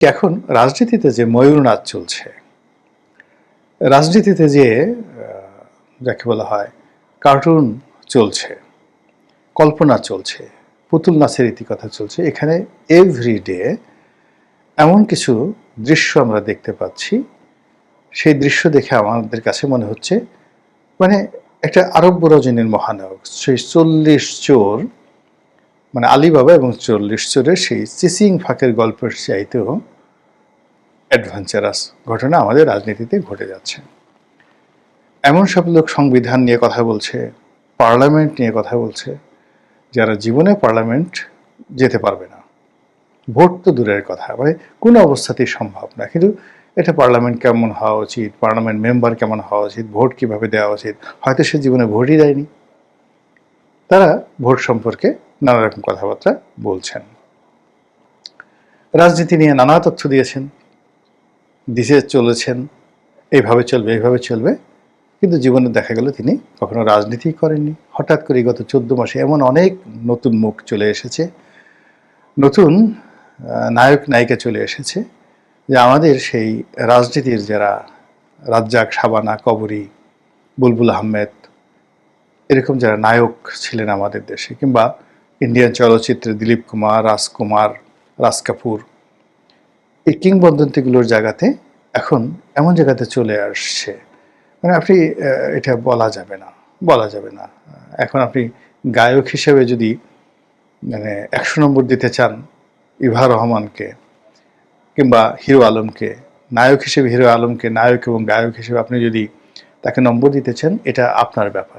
এখন রাজনীতিতে যে ময়ূরনাচ চলছে, রাজনীতিতে যে যাকে বলা হয় কার্টুন চলছে, কল্পনা চলছে, পুতুল নাচের ইতিকথা চলছে, এখানে এভরিডে এমন কিছু দৃশ্য আমরা দেখতে পাচ্ছি, সেই দৃশ্য দেখে আমাদের কাছে মনে হচ্ছে মানে একটা আরব্য রজনীর মহানায়ক, সেই 40 চোর, মানে আলীবাবা এবং 40 চোরের সেই চিচিং ফাঁকের গল্পের চাইতেও অ্যাডভেঞ্চারাস ঘটনা আমাদের রাজনীতিতে ঘটে যাচ্ছে। এমন সব লোক সংবিধান নিয়ে কথা বলছে, পার্লামেন্ট নিয়ে কথা বলছে, যারা জীবনে পার্লামেন্ট যেতে পারবে না, ভোট তো দূরের কথা, মানে কোনো অবস্থাতেই সম্ভব না, কিন্তু এটা পার্লামেন্ট কেমন হওয়া উচিত, পার্লামেন্ট মেম্বার কেমন হওয়া উচিত, ভোট কিভাবে দেওয়া উচিত, হয়তো সে জীবনে ভোটই দেয়নি, তারা ভোট সম্পর্কে নানা রকম কথাবার্তা বলছেন, রাজনীতি নিয়ে নানা তথ্য দিয়েছেন, দিতে চলেছেন, এইভাবে চলবে এইভাবে চলবে, কিন্তু জীবনে দেখা গেল তিনি কখনো রাজনীতি করেননি। হঠাৎ করে গত 14 মাসে এমন অনেক নতুন মুখ চলে এসেছে, নতুন নায়ক নায়িকা চলে এসেছে, যে আমাদের সেই রাজনীতির যারা রাজ্জাক, শাবানা, কবরী, বুলবুল আহমেদ, এরকম যারা নায়ক ছিলেন আমাদের দেশে, কিংবা ইন্ডিয়ান চলচ্চিত্রে দিলীপ কুমার, রাজকুমার, রাজ কাপুর, এই কিংবদন্তিগুলোর জায়গাতে এখন এমন জায়গাতে চলে আসছে, মানে আপনি এটা বলা যাবে না, বলা যাবে না। এখন আপনি গায়ক হিসেবে যদি মানে 100 নম্বর দিতে চান ইভা রহমানকে কিংবা হিরো আলমকে, নায়ক হিসেবে হিরো আলমকে নায়ক এবং গায়ক হিসেবে আপনি যদি তাকে নম্বর দিতে চান, এটা আপনার ব্যাপার।